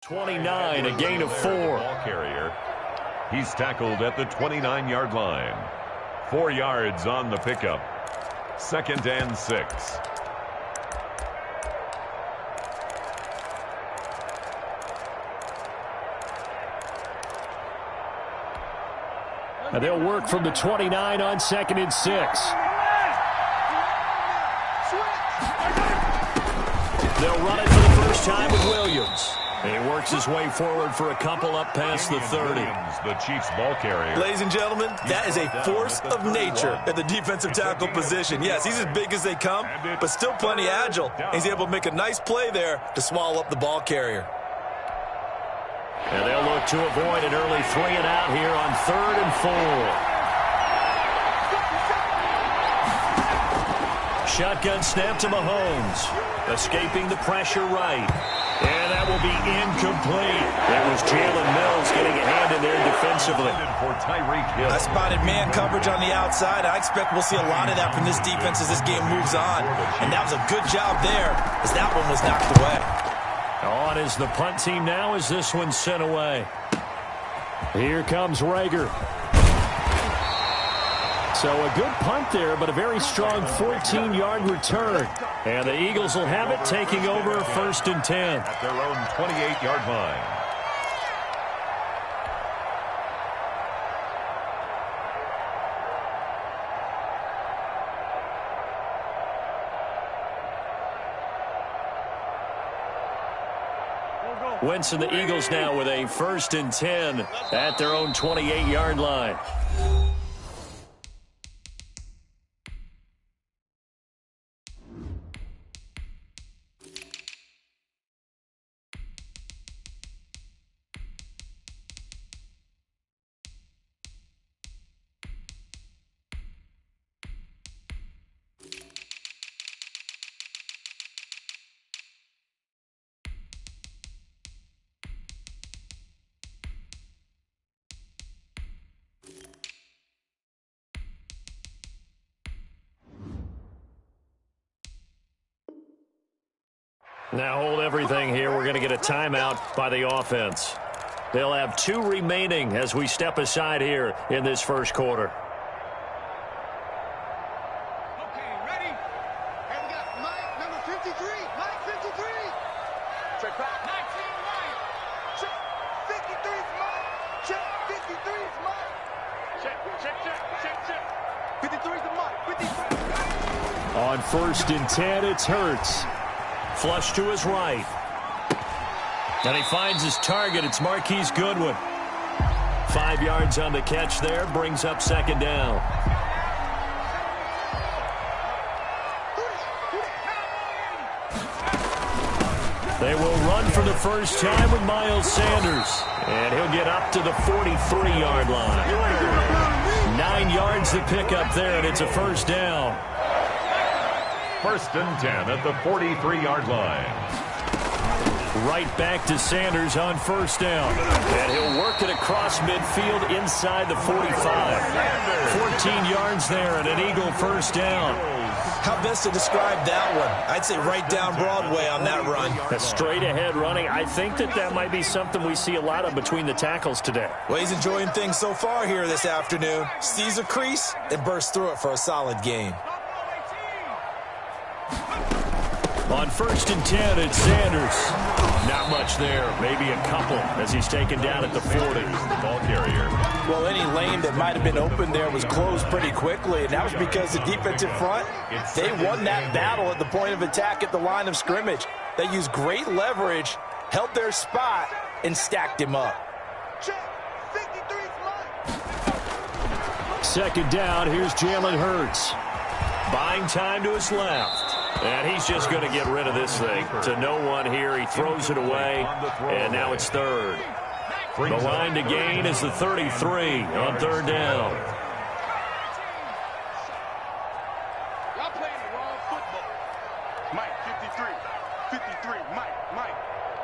29, a gain of 4. Ball carrier. He's tackled at the 29-yard line. 4 yards on the pickup. 2nd and 6. And they'll work from the 29 on 2nd and 6. They'll run it for the first time with Williams. He works his way forward for a couple up past the 30. The Chiefs ball carrier. Ladies and gentlemen, that is a force of nature at the defensive tackle position. Yes, he's as big as they come, but still plenty agile. He's able to make a nice play there to swallow up the ball carrier. And they'll look to avoid an early 3 and out here on 3rd and 4. Shotgun snap to Mahomes. Escaping the pressure right. And that will be incomplete. It was Jalen Mills getting a hand in there defensively. For Tyreek Hill. I spotted man coverage on the outside. I expect we'll see a lot of that from this defense as this game moves on. And that was a good job there as that one was knocked away. On is the punt team now as this one's sent away. Here comes Rager. So a good punt there, but a very strong 14-yard return. And the Eagles will have it, taking over 1st and 10. At their own 28-yard line. Wentz and the Eagles now with a 1st and 10 at their own 28-yard line. Now hold everything here. We're going to get a timeout by the offense. They'll have 2 remaining as we step aside here in this first quarter. Okay, ready? And we got Mike, number 53. Mike, 53. Check back. 19, Mike. Check. 53's Mike. Check. 53's Mike. Check, check, check, check, check. 53's the Mike. 53. On 1st and 10, it's Hurts. Flush to his right. And he finds his target. It's Marquise Goodwin. 5 yards on the catch there. Brings up 2nd down. They will run for the first time with Miles Sanders. And he'll get up to the 43-yard line. 9 yards to pick up there, and it's a 1st down. 1st and 10 at the 43-yard line. Right back to Sanders on 1st down. And he'll work it across midfield inside the 45. 14 yards there and an Eagle 1st down. How best to describe that one? I'd say right down Broadway on that run. A straight ahead running. I think that might be something we see a lot of between the tackles today. Well, he's enjoying things so far here this afternoon. Sees a crease and bursts through it for a solid gain. On 1st and 10, it's Sanders. Not much there. Maybe a couple as he's taken down at the 40. The ball carrier. Well, any lane that might have been open there was closed pretty quickly, and that was because the defensive front, they won that battle at the point of attack at the line of scrimmage. They used great leverage, held their spot, and stacked him up. Check. 53's Mike. 2nd down, here's Jalen Hurts. Buying time to his left. And he's just going to get rid of this thing. To no one here. He throws it away. And now it's 3rd. The line to gain is the 33 on 3rd down. Y'all playing the wrong football. Mike, 53. 53. Mike.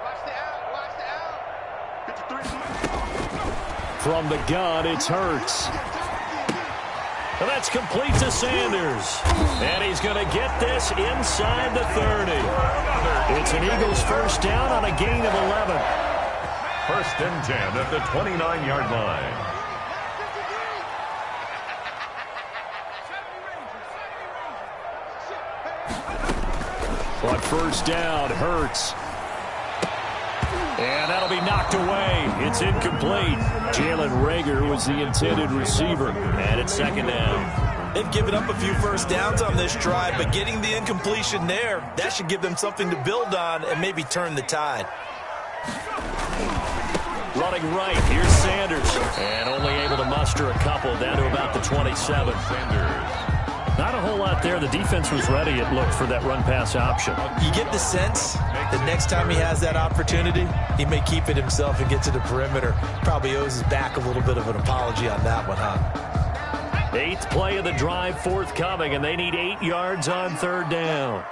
Watch the out. 53's Mike. From the gun, it's Hurts. And that's complete to Sanders. And he's going to get this inside the 30. It's an Eagles 1st down on a gain of 11. First and 10 at the 29-yard line. On first down, Hurts. And that'll be knocked away. It's incomplete. Jalen Reagor was the intended receiver. And it's second down. They've given up a few first downs on this drive, but getting the incompletion there, that should give them something to build on and maybe turn the tide. Running right, here's Sanders. And only able to muster a couple down to about the 27. Sanders. Not a whole lot there. The defense was ready, it looked, for that run-pass option. You get the sense that next time he has that opportunity, he may keep it himself and get to the perimeter. Probably owes his back a little bit of an apology on that one, huh? 8th play of the drive forthcoming, and they need 8 yards on third down.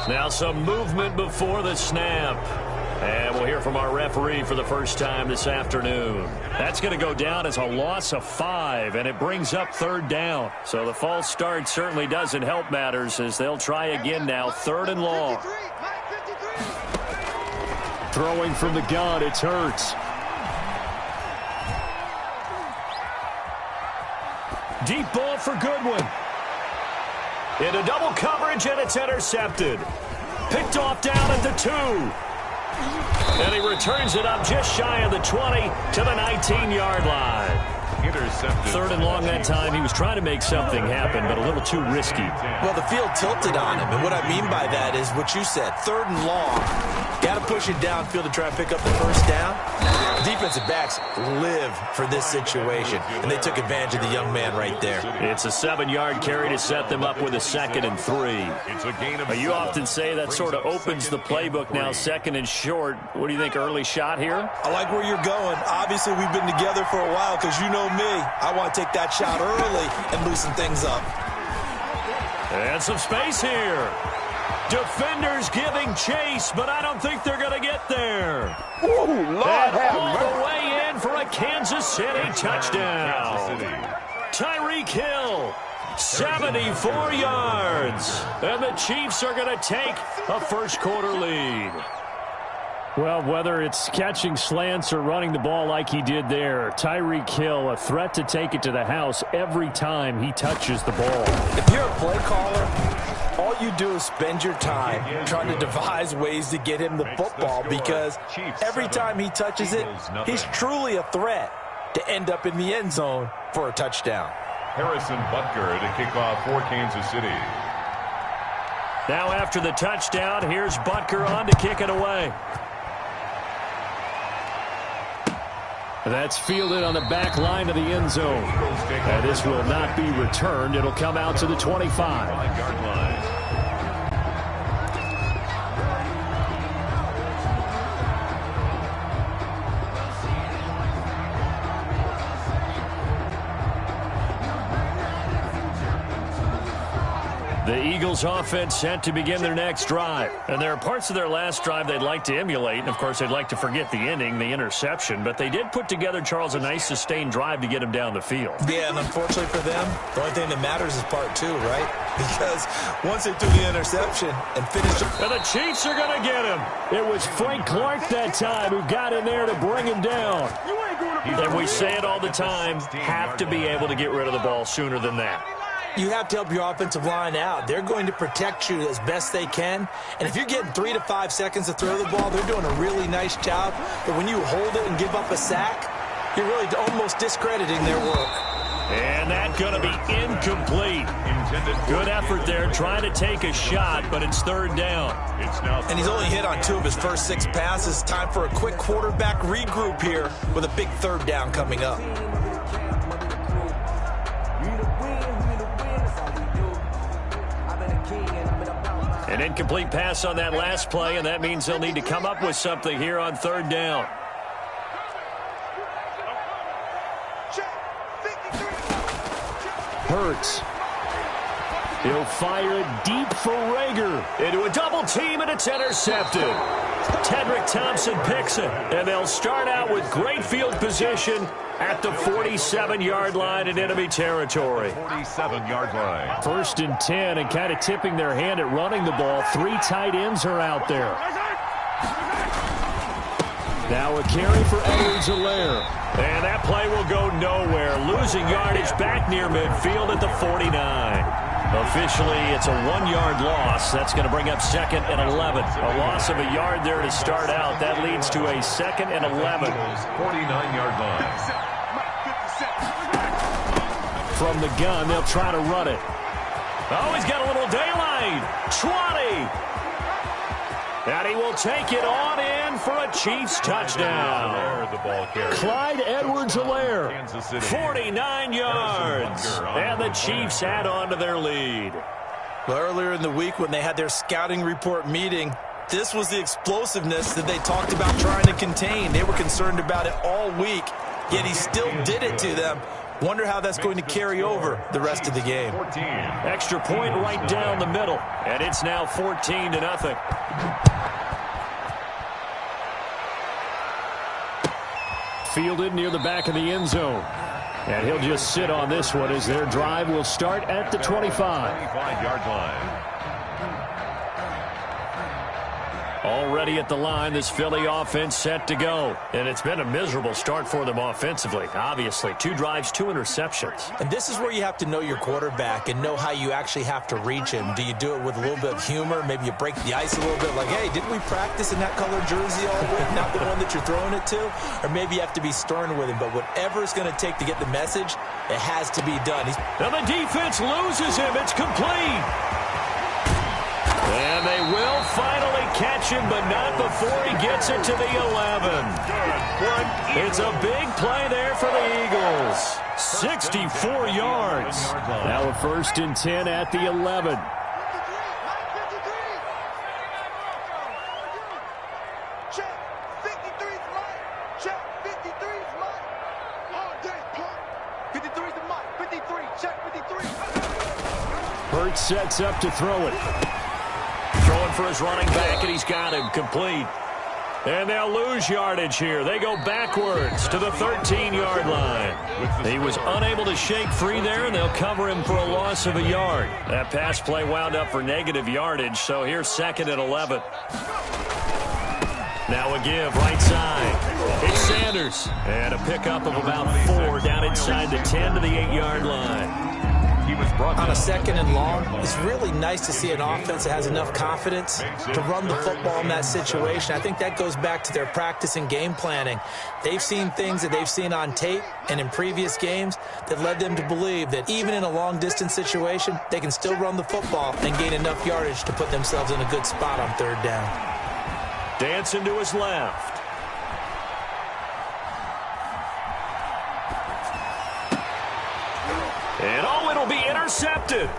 Now some movement before the snap. And we'll hear from our referee for the first time this afternoon. That's going to go down as a loss of 5, and it brings up third down. So the false start certainly doesn't help matters as they'll try again now, third and long. Throwing from the gun, it's Hurts. Deep ball for Goodwin. Into double coverage, and it's intercepted. Picked off down at the 2. And he returns it up just shy of the 20 to the 19-yard line. Intercepted. Third and long that time. He was trying to make something happen, but a little too risky. Well, the field tilted on him, and what I mean by that is what you said, third and long. Got to push it downfield to try and pick up the first down. Defensive backs live for this situation, and they took advantage of the young man right there. It's a 7-yard carry to set them up with a 2nd and 3. It's a gain of You often say that sort of opens the playbook now, 2nd and short. What do you think, early shot here? I like where you're going. Obviously, we've been together for a while because you know me. I want to take that shot early and loosen things up. And some space here. Defenders giving chase, but I don't think they're going to get there. Ooh, Lord have all mercy. the way in for a Kansas City touchdown. Tyreek Hill, 74 yards. And the Chiefs are going to take a first-quarter lead. Well, whether it's catching slants or running the ball like he did there, Tyreek Hill, a threat to take it to the house every time he touches the ball. If you're a play caller, all you do is spend your time trying to devise ways to get him the football because every time he touches it, he's truly a threat to end up in the end zone for a touchdown. Harrison Butker to kick off for Kansas City. Now after the touchdown, here's Butker on to kick it away. That's fielded on the back line of the end zone. And this will not be returned. It'll come out to the 25-yard line. The Eagles offense set to begin their next drive. And there are parts of their last drive they'd like to emulate. And, of course, they'd like to forget the ending, the interception. But they did put together, Charles, a nice sustained drive to get him down the field. Yeah, and unfortunately for them, the only thing that matters is part 2, right? Because once they threw the interception and finished... And the Chiefs are going to get him. It was Frank Clark that time who got in there to bring him down. And we say it all the time, have to be able to get rid of the ball sooner than that. You have to help your offensive line out. They're going to protect you as best they can. And if you're getting 3 to 5 seconds to throw the ball, they're doing a really nice job. But when you hold it and give up a sack, you're really almost discrediting their work. And that's going to be incomplete. Good effort there, trying to take a shot, but it's third down. And he's only hit on 2 of his first 6 passes. Time for a quick quarterback regroup here with a big third down coming up. An incomplete pass on that last play, and that means they'll need to come up with something here on third down. Hurts. He'll fire it deep for Rager. Into a double team, and it's intercepted. Tedrick Thompson picks it, and they'll start out with great field position at the 47-yard line in enemy territory. 47-yard line. 1st and 10, and kind of tipping their hand at running the ball. 3 tight ends are out there. Now a carry for Edwards-Helaire. And that play will go nowhere. Losing yardage back near midfield at the 49. Officially, it's a 1-yard loss. That's going to bring up 2nd and 11. A loss of a yard there to start out. That leads to a 2nd and 11. 49-yard line. From the gun, they'll try to run it. Oh, he's got a little daylight. 20. And he will take it on in for a Chiefs touchdown. Clyde Edwards-Helaire, 49 yards. And the Chiefs add on to their lead. Well, earlier in the week when they had their scouting report meeting, this was the explosiveness that they talked about trying to contain. They were concerned about it all week, yet he still did it to them. Wonder how that's going to carry over the rest of the game. 14. Extra point right down the middle, and it's now 14-0. Fielded near the back of the end zone. And he'll just sit on this one as their drive will start at the 25. 25-yard line. Already at the line, this Philly offense set to go. And it's been a miserable start for them offensively, obviously. 2 drives, 2 interceptions. And this is where you have to know your quarterback and know how you actually have to reach him. Do you do it with a little bit of humor? Maybe you break the ice a little bit like, hey, didn't we practice in that colored jersey all week? Not the one that you're throwing it to? Or maybe you have to be stern with him. But whatever it's going to take to get the message, it has to be done. And the defense loses him. It's complete. And they will finally catch him, but not before he gets it to the 11. It's a big play there for the Eagles. 64 yards. Now a 1st and 10 at the 11. Check. 53's Mike. Check. 53's Mike. All day, punk. 53's the Mike. 53. Check 53. Hurts sets up to throw it. Throwing for his running back, and he's got him complete. And they'll lose yardage here. They go backwards to the 13-yard line. He was unable to shake free there, and they'll cover him for a loss of a yard. That pass play wound up for negative yardage, so here's 2nd and 11. Now a give, right side. It's Sanders. And a pickup of about 4 down inside the 10 to the 8-yard line. He was brought on a 2nd and long. It's really nice to see an offense that has enough confidence to run the football in that situation. I think that goes back to their practice and game planning. They've seen things that they've seen on tape and in previous games that led them to believe that even in a long-distance situation, they can still run the football and gain enough yardage to put themselves in a good spot on 3rd down. Dancing to his left. And oh, it'll be intercepted.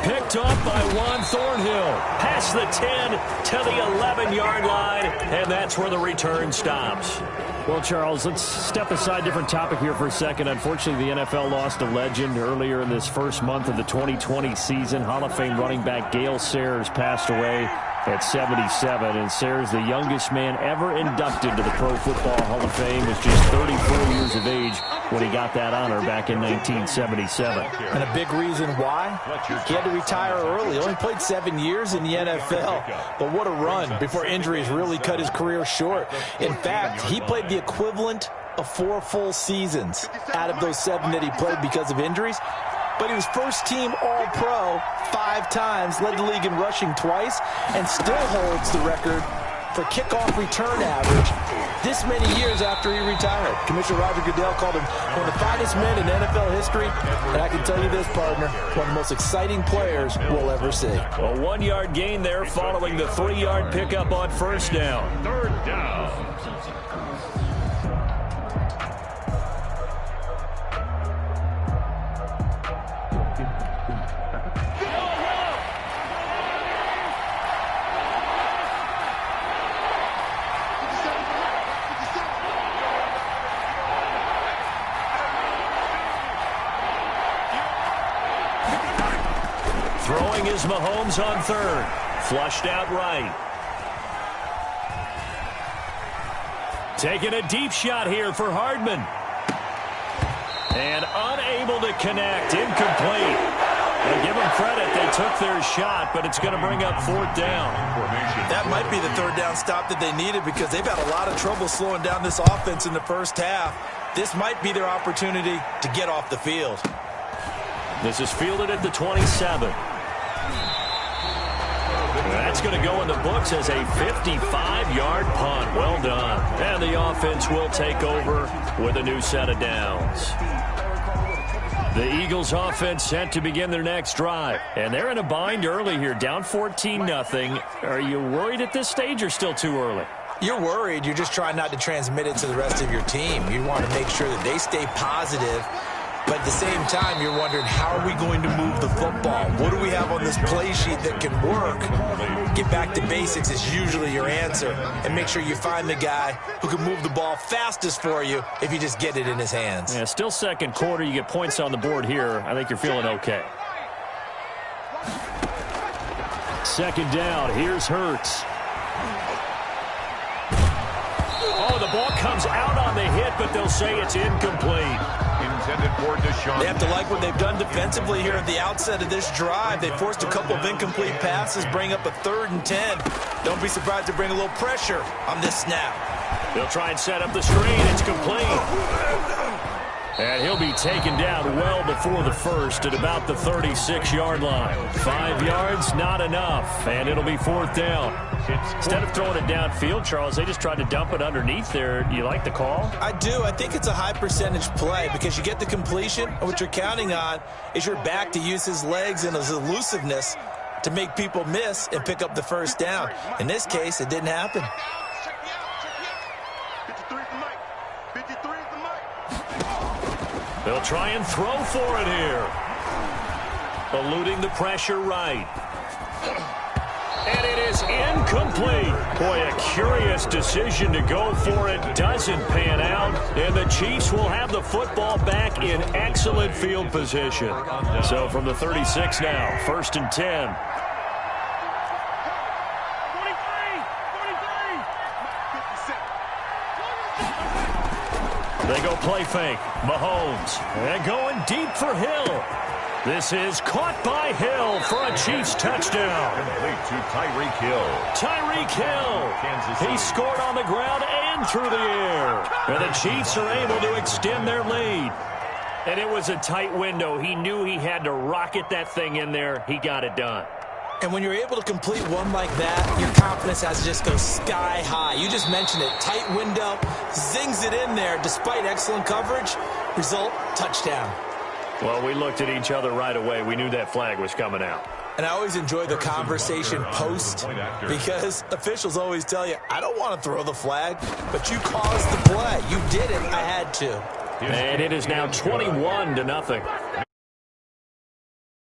Picked off by Juan Thornhill. Past the 10 to the 11-yard line, and that's where the return stops. Well, Charles, let's step aside different topic here for a second. Unfortunately, the NFL lost a legend earlier in this first month of the 2020 season. Hall of Fame running back Gale Sayers passed away at 77, and Sayers, the youngest man ever inducted to the Pro Football Hall of Fame, was just 34 years of age when he got that honor back in 1977. And a big reason why? He had to retire early. He only played 7 years in the NFL. But what a run before injuries really cut his career short. In fact, he played the equivalent of 4 full seasons out of those 7 that he played because of injuries. But he was first-team All-Pro 5 times, led the league in rushing twice, and still holds the record for kickoff return average this many years after he retired. Commissioner Roger Goodell called him one of the finest men in NFL history, and I can tell you this, partner, one of the most exciting players we'll ever see. A 1-yard gain there following the 3-yard pickup on 1st down. 3rd down. is Mahomes on third. Flushed out right. Taking a deep shot here for Hardman. And unable to connect. Incomplete. They give them credit. They took their shot, but it's going to bring up fourth down. That might be the third down stop that they needed because they've had a lot of trouble slowing down this offense in the first half. This might be their opportunity to get off the field. This is fielded at the 27. That's going to go in the books as a 55-yard punt. Well done. And the offense will take over with a new set of downs. The Eagles offense set to begin their next drive. And they're in a bind early here, down 14-0. Are you worried at this stage or still too early? You're worried. You're just trying not to transmit it to the rest of your team. You want to make sure that they stay positive. But at the same time, you're wondering, how are we going to move the football? What do we have on this play sheet that can work? Get back to basics is usually your answer. And make sure you find the guy who can move the ball fastest for you if you just get it in his hands. Yeah, still second quarter. You get points on the board here. I think you're feeling okay. Second down. Here's Hurts. Oh, the ball comes out on the hit, but they'll say it's incomplete. Intended for Deshaun. They have to like what they've done defensively here at the outset of this drive. They forced a couple of incomplete passes, bring up a 3rd and 10. Don't be surprised to bring a little pressure on this snap. They'll try and set up the screen. It's complete. And he'll be taken down well before the first at about the 36-yard line. 5 yards, not enough, and it'll be fourth down. Instead of throwing it downfield, Charles, they just tried to dump it underneath there. Do you like the call? I do. I think it's a high-percentage play because you get the completion, and what you're counting on is your back to use his legs and his elusiveness to make people miss and pick up the first down. In this case, it didn't happen. They'll try and throw for it here. Eluding the pressure right. And it is incomplete. Boy, a curious decision to go for it. Doesn't pan out. And the Chiefs will have the football back in excellent field position. So from the 36 now, 1st and 10. They go play fake. Mahomes. And going deep for Hill. This is caught by Hill for a Chiefs touchdown. Complete to Tyreek Hill. Tyreek Hill. He scored on the ground and through the air. And the Chiefs are able to extend their lead. And it was a tight window. He knew he had to rocket that thing in there. He got it done. And when you're able to complete one like that, your confidence has to just go sky high. You just mentioned it. Tight window, zings it in there despite excellent coverage. Result, touchdown. Well, we looked at each other right away. We knew that flag was coming out. And I always enjoy the conversation post because officials always tell you, I don't want to throw the flag, but you caused the play. You did it. I had to. And it is now 21-0.